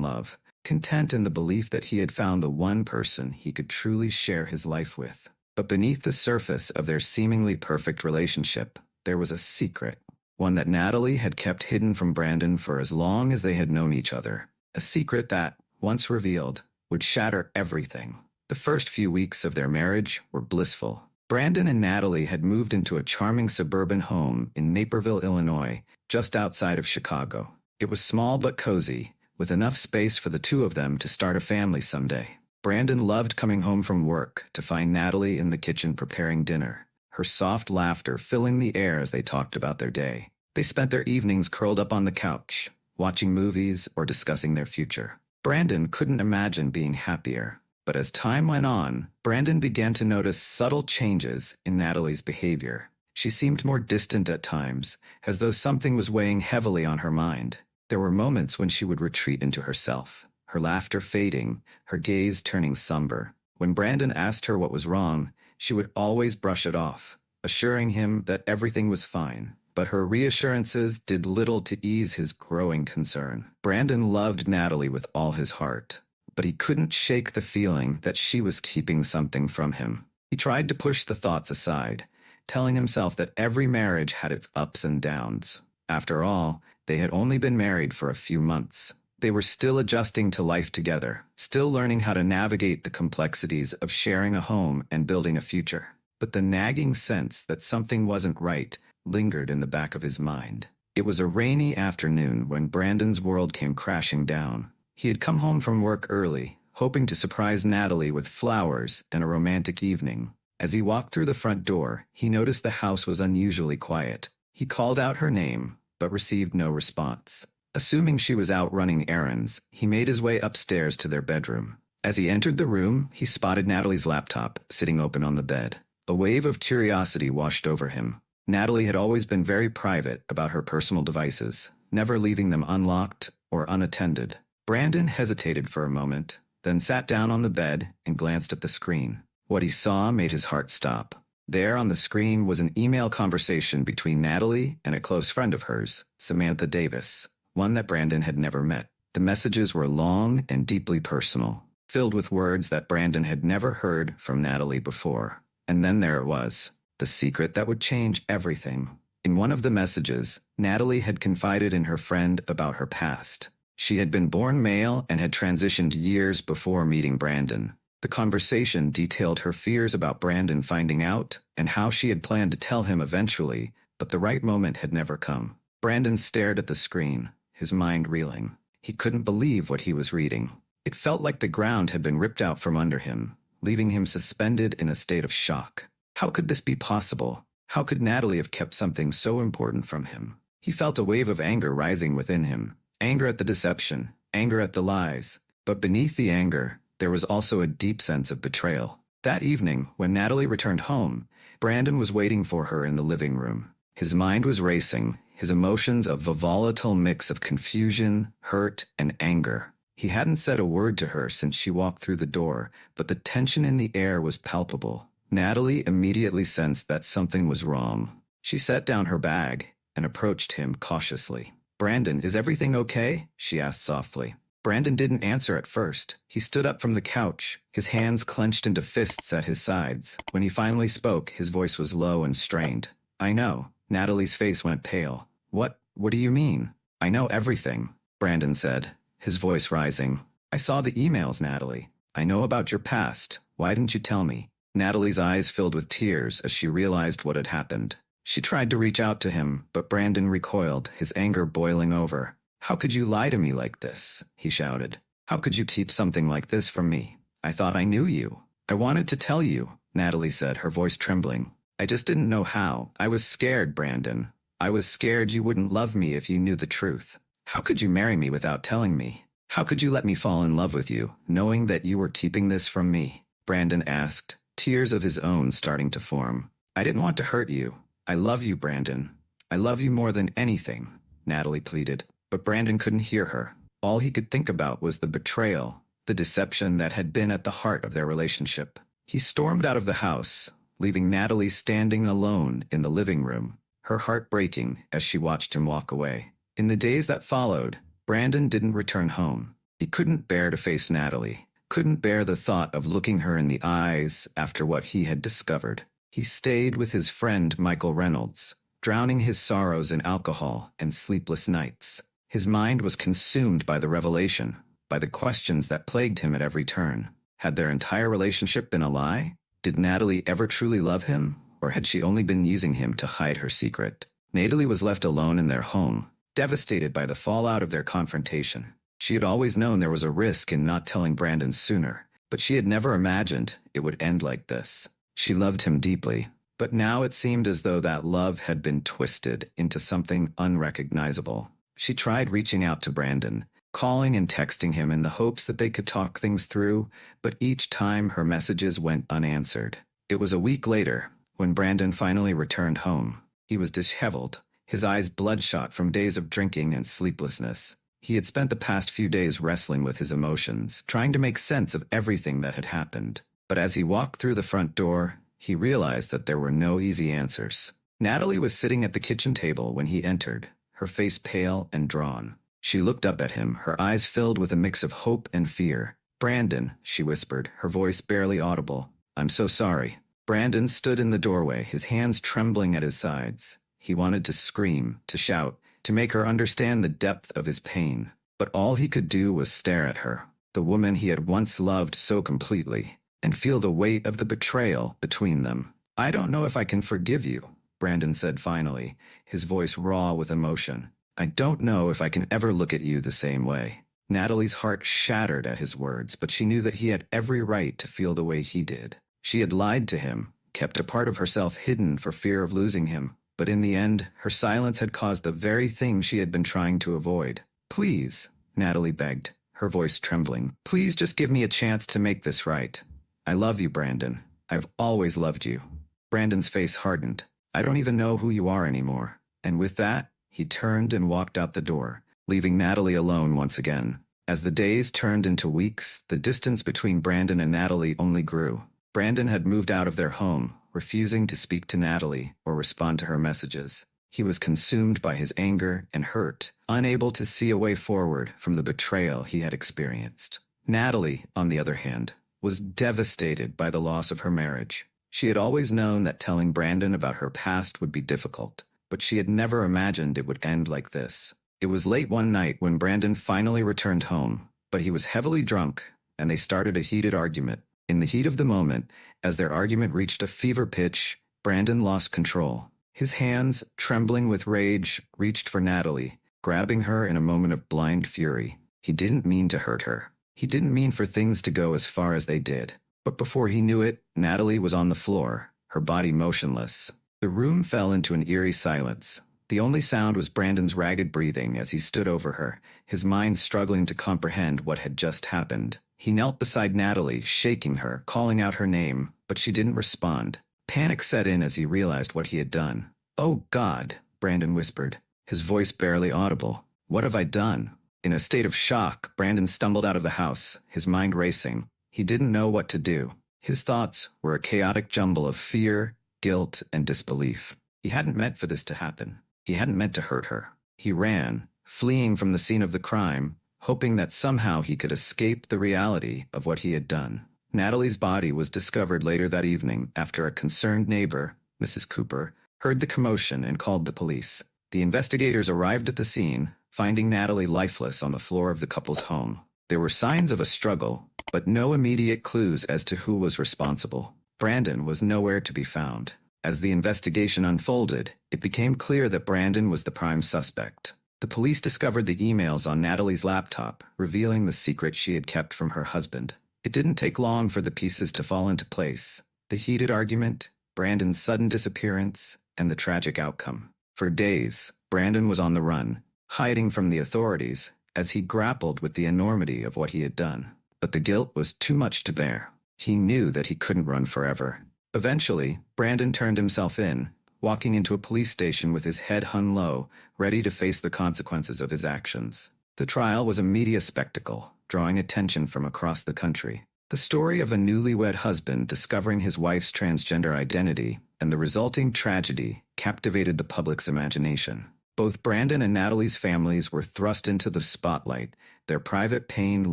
love, content in the belief that he had found the one person he could truly share his life with. But beneath the surface of their seemingly perfect relationship, there was a secret, one that Natalie had kept hidden from Brandon for as long as they had known each other. A secret that, once revealed, would shatter everything. The first few weeks of their marriage were blissful. Brandon and Natalie had moved into a charming suburban home in Naperville, Illinois, just outside of Chicago. It was small but cozy, with enough space for the two of them to start a family someday. Brandon loved coming home from work to find Natalie in the kitchen preparing dinner, her soft laughter filling the air as they talked about their day. They spent their evenings curled up on the couch, watching movies or discussing their future. Brandon couldn't imagine being happier. But as time went on, Brandon began to notice subtle changes in Natalie's behavior. She seemed more distant at times, as though something was weighing heavily on her mind. There were moments when she would retreat into herself, her laughter fading, her gaze turning somber. When Brandon asked her what was wrong, she would always brush it off, assuring him that everything was fine. But her reassurances did little to ease his growing concern. Brandon loved Natalie with all his heart, but he couldn't shake the feeling that she was keeping something from him. He tried to push the thoughts aside, telling himself that every marriage had its ups and downs. After all, they had only been married for a few months. They were still adjusting to life together, still learning how to navigate the complexities of sharing a home and building a future. But the nagging sense that something wasn't right lingered in the back of his mind. It was a rainy afternoon when Brandon's world came crashing down. He had come home from work early, hoping to surprise Natalie with flowers and a romantic evening. As he walked through the front door, he noticed the house was unusually quiet. He called out her name, but received no response. Assuming she was out running errands, he made his way upstairs to their bedroom. As he entered the room, he spotted Natalie's laptop sitting open on the bed. A wave of curiosity washed over him. Natalie had always been very private about her personal devices, never leaving them unlocked or unattended. Brandon hesitated for a moment, then sat down on the bed and glanced at the screen. What he saw made his heart stop. There on the screen was an email conversation between Natalie and a close friend of hers, Samantha Davis, one that Brandon had never met. The messages were long and deeply personal, filled with words that Brandon had never heard from Natalie before. And then there it was, the secret that would change everything. In one of the messages, Natalie had confided in her friend about her past. She had been born male and had transitioned years before meeting Brandon. The conversation detailed her fears about Brandon finding out and how she had planned to tell him eventually, but the right moment had never come. Brandon stared at the screen, his mind reeling. He couldn't believe what he was reading. It felt like the ground had been ripped out from under him, leaving him suspended in a state of shock. How could this be possible? How could Natalie have kept something so important from him? He felt a wave of anger rising within him. Anger at the deception, anger at the lies. But beneath the anger, there was also a deep sense of betrayal. That evening, when Natalie returned home, Brandon was waiting for her in the living room. His mind was racing, his emotions a volatile mix of confusion, hurt, and anger. He hadn't said a word to her since she walked through the door, but the tension in the air was palpable. Natalie immediately sensed that something was wrong. She set down her bag and approached him cautiously. "Brandon, is everything okay?" she asked softly. Brandon didn't answer at first. He stood up from the couch, his hands clenched into fists at his sides. When he finally spoke, his voice was low and strained. "I know." Natalie's face went pale. What do you mean?" "I know everything," Brandon said, his voice rising. "I saw the emails, Natalie. I know about your past. Why didn't you tell me?" Natalie's eyes filled with tears as she realized what had happened. She tried to reach out to him, but Brandon recoiled, his anger boiling over. "How could you lie to me like this?" he shouted. "How could you keep something like this from me? I thought I knew you." "I wanted to tell you," Natalie said, her voice trembling. "I just didn't know how. I was scared, Brandon. I was scared you wouldn't love me if you knew the truth. How could you marry me without telling me? How could you let me fall in love with you, knowing that you were keeping this from me?" Brandon asked, tears of his own starting to form. "I didn't want to hurt you. I love you, Brandon. I love you more than anything," Natalie pleaded. But Brandon couldn't hear her. All he could think about was the betrayal, the deception that had been at the heart of their relationship. He stormed out of the house, leaving Natalie standing alone in the living room, her heart breaking as she watched him walk away. In the days that followed, Brandon didn't return home. He couldn't bear to face Natalie, couldn't bear the thought of looking her in the eyes after what he had discovered. He stayed with his friend Michael Reynolds, drowning his sorrows in alcohol and sleepless nights. His mind was consumed by the revelation, by the questions that plagued him at every turn. Had their entire relationship been a lie? Did Natalie ever truly love him, or had she only been using him to hide her secret? Natalie was left alone in their home, devastated by the fallout of their confrontation. She had always known there was a risk in not telling Brandon sooner, but she had never imagined it would end like this. She loved him deeply, but now it seemed as though that love had been twisted into something unrecognizable. She tried reaching out to Brandon, calling and texting him in the hopes that they could talk things through, but each time her messages went unanswered. It was a week later, when Brandon finally returned home. He was disheveled, his eyes bloodshot from days of drinking and sleeplessness. He had spent the past few days wrestling with his emotions, trying to make sense of everything that had happened. But as he walked through the front door, he realized that there were no easy answers. Natalie was sitting at the kitchen table when he entered, her face pale and drawn. She looked up at him, her eyes filled with a mix of hope and fear. "Brandon," she whispered, her voice barely audible. "I'm so sorry." Brandon stood in the doorway, his hands trembling at his sides. He wanted to scream, to shout, to make her understand the depth of his pain. But all he could do was stare at her, the woman he had once loved so completely, and feel the weight of the betrayal between them. "I don't know if I can forgive you," Brandon said finally, his voice raw with emotion. "I don't know if I can ever look at you the same way." Natalie's heart shattered at his words, but she knew that he had every right to feel the way he did. She had lied to him, kept a part of herself hidden for fear of losing him, but in the end, her silence had caused the very thing she had been trying to avoid. "Please," Natalie begged, her voice trembling, "please just give me a chance to make this right. I love you, Brandon. I've always loved you." Brandon's face hardened. "I don't even know who you are anymore." And with that, he turned and walked out the door, leaving Natalie alone once again. As the days turned into weeks, the distance between Brandon and Natalie only grew. Brandon had moved out of their home, refusing to speak to Natalie or respond to her messages. He was consumed by his anger and hurt, unable to see a way forward from the betrayal he had experienced. Natalie, on the other hand, was devastated by the loss of her marriage. She had always known that telling Brandon about her past would be difficult, but she had never imagined it would end like this. It was late one night when Brandon finally returned home, but he was heavily drunk, and they started a heated argument. In the heat of the moment, as their argument reached a fever pitch, Brandon lost control. His hands, trembling with rage, reached for Natalie, grabbing her in a moment of blind fury. He didn't mean to hurt her. He didn't mean for things to go as far as they did. But before he knew it, Natalie was on the floor, her body motionless. The room fell into an eerie silence. The only sound was Brandon's ragged breathing as he stood over her, his mind struggling to comprehend what had just happened. He knelt beside Natalie, shaking her, calling out her name, but she didn't respond. Panic set in as he realized what he had done. "Oh, God," Brandon whispered, his voice barely audible. "What have I done?" In a state of shock, Brandon stumbled out of the house, his mind racing. He didn't know what to do. His thoughts were a chaotic jumble of fear, guilt, and disbelief. He hadn't meant for this to happen. He hadn't meant to hurt her. He ran, fleeing from the scene of the crime, hoping that somehow he could escape the reality of what he had done. Natalie's body was discovered later that evening after a concerned neighbor, Mrs. Cooper, heard the commotion and called the police. The investigators arrived at the scene, finding Natalie lifeless on the floor of the couple's home. There were signs of a struggle, but no immediate clues as to who was responsible. Brandon was nowhere to be found. As the investigation unfolded, it became clear that Brandon was the prime suspect. The police discovered the emails on Natalie's laptop, revealing the secret she had kept from her husband. It didn't take long for the pieces to fall into place. The heated argument, Brandon's sudden disappearance, and the tragic outcome. For days, Brandon was on the run, hiding from the authorities as he grappled with the enormity of what he had done. But the guilt was too much to bear. He knew that he couldn't run forever. Eventually, Brandon turned himself in, walking into a police station with his head hung low, ready to face the consequences of his actions. The trial was a media spectacle, drawing attention from across the country. The story of a newlywed husband discovering his wife's transgender identity and the resulting tragedy captivated the public's imagination. Both Brandon and Natalie's families were thrust into the spotlight, their private pain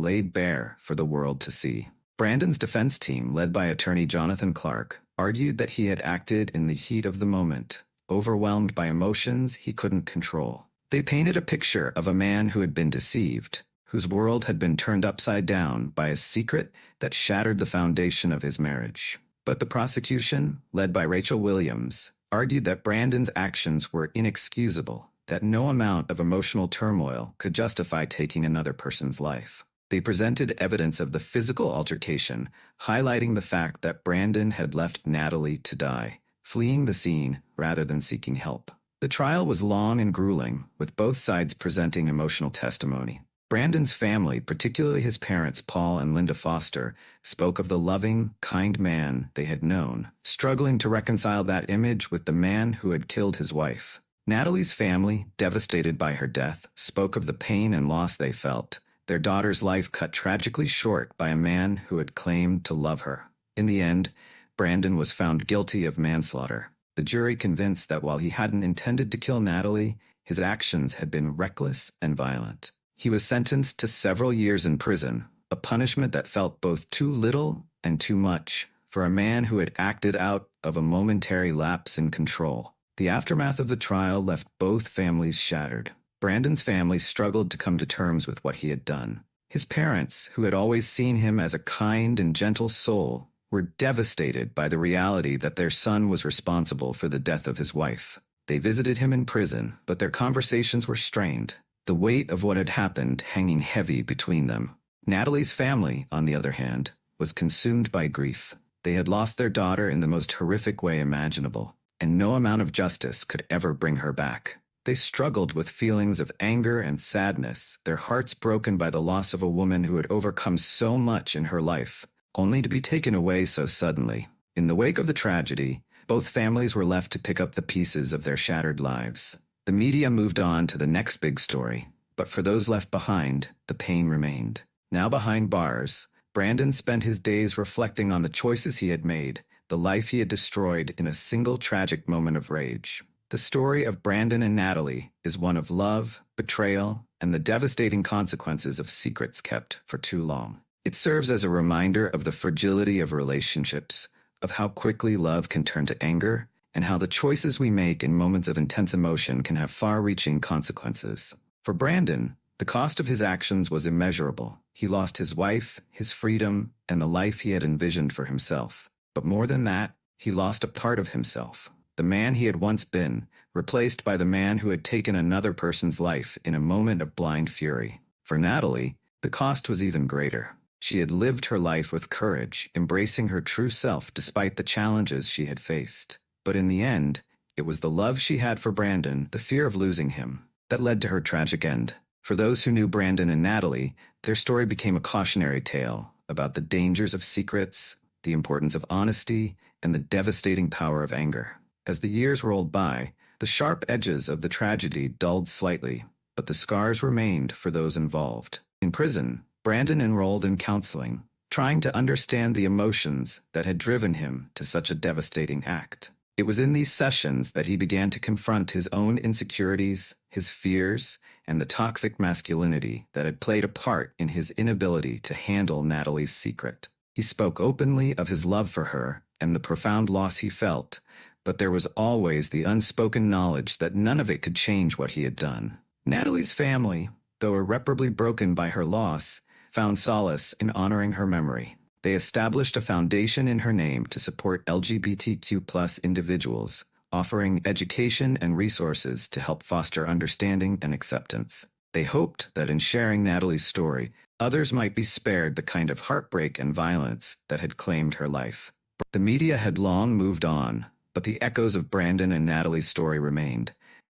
laid bare for the world to see. Brandon's defense team, led by attorney Jonathan Clark, argued that he had acted in the heat of the moment, overwhelmed by emotions he couldn't control. They painted a picture of a man who had been deceived, whose world had been turned upside down by a secret that shattered the foundation of his marriage. But the prosecution, led by Rachel Williams, argued that Brandon's actions were inexcusable, that no amount of emotional turmoil could justify taking another person's life. They presented evidence of the physical altercation, highlighting the fact that Brandon had left Natalie to die, fleeing the scene rather than seeking help. The trial was long and grueling, with both sides presenting emotional testimony. Brandon's family, particularly his parents Paul and Linda Foster, spoke of the loving, kind man they had known, struggling to reconcile that image with the man who had killed his wife. Natalie's family, devastated by her death, spoke of the pain and loss they felt, their daughter's life cut tragically short by a man who had claimed to love her. In the end, Brandon was found guilty of manslaughter. The jury convinced that while he hadn't intended to kill Natalie, his actions had been reckless and violent. He was sentenced to several years in prison, a punishment that felt both too little and too much for a man who had acted out of a momentary lapse in control. The aftermath of the trial left both families shattered. Brandon's family struggled to come to terms with what he had done. His parents, who had always seen him as a kind and gentle soul, were devastated by the reality that their son was responsible for the death of his wife. They visited him in prison, but their conversations were strained, the weight of what had happened hanging heavy between them. Natalie's family, on the other hand, was consumed by grief. They had lost their daughter in the most horrific way imaginable, and no amount of justice could ever bring her back. They struggled with feelings of anger and sadness, their hearts broken by the loss of a woman who had overcome so much in her life, only to be taken away so suddenly. In the wake of the tragedy, both families were left to pick up the pieces of their shattered lives. The media moved on to the next big story, but for those left behind, the pain remained. Now behind bars, Brandon spent his days reflecting on the choices he had made, the life he had destroyed in a single tragic moment of rage. The story of Brandon and Natalie is one of love, betrayal, and the devastating consequences of secrets kept for too long. It serves as a reminder of the fragility of relationships, of how quickly love can turn to anger, and how the choices we make in moments of intense emotion can have far-reaching consequences. For Brandon, the cost of his actions was immeasurable. He lost his wife, his freedom, and the life he had envisioned for himself. But more than that, he lost a part of himself. The man he had once been, replaced by the man who had taken another person's life in a moment of blind fury. For Natalie, the cost was even greater. She had lived her life with courage, embracing her true self despite the challenges she had faced. But in the end, it was the love she had for Brandon, the fear of losing him, that led to her tragic end. For those who knew Brandon and Natalie, their story became a cautionary tale about the dangers of secrets, the importance of honesty, and the devastating power of anger. As the years rolled by, the sharp edges of the tragedy dulled slightly, but the scars remained for those involved. In prison, Brandon enrolled in counseling, trying to understand the emotions that had driven him to such a devastating act. It was in these sessions that he began to confront his own insecurities, his fears, and the toxic masculinity that had played a part in his inability to handle Natalie's secret. He spoke openly of his love for her and the profound loss he felt, but there was always the unspoken knowledge that none of it could change what he had done. Natalie's family, though irreparably broken by her loss, found solace in honoring her memory. They established a foundation in her name to support LGBTQ+ individuals, offering education and resources to help foster understanding and acceptance. They hoped that in sharing Natalie's story, others might be spared the kind of heartbreak and violence that had claimed her life. The media had long moved on, but the echoes of Brandon and Natalie's story remained,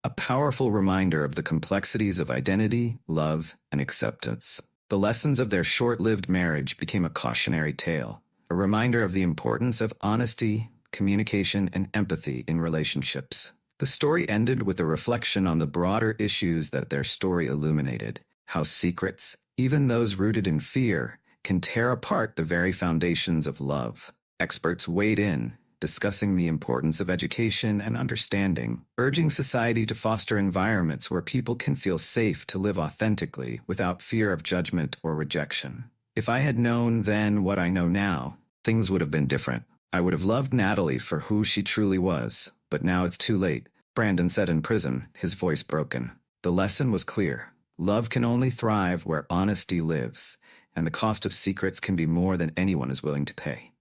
a powerful reminder of the complexities of identity, love, and acceptance. The lessons of their short-lived marriage became a cautionary tale, a reminder of the importance of honesty, communication, and empathy in relationships. The story ended with a reflection on the broader issues that their story illuminated, how secrets, even those rooted in fear, can tear apart the very foundations of love. Experts weighed in, discussing the importance of education and understanding, urging society to foster environments where people can feel safe to live authentically without fear of judgment or rejection. If I had known then what I know now, things would have been different. I would have loved Natalie for who she truly was, but now it's too late, Brandon said in prison, his voice broken. The lesson was clear. Love can only thrive where honesty lives, and the cost of secrets can be more than anyone is willing to pay.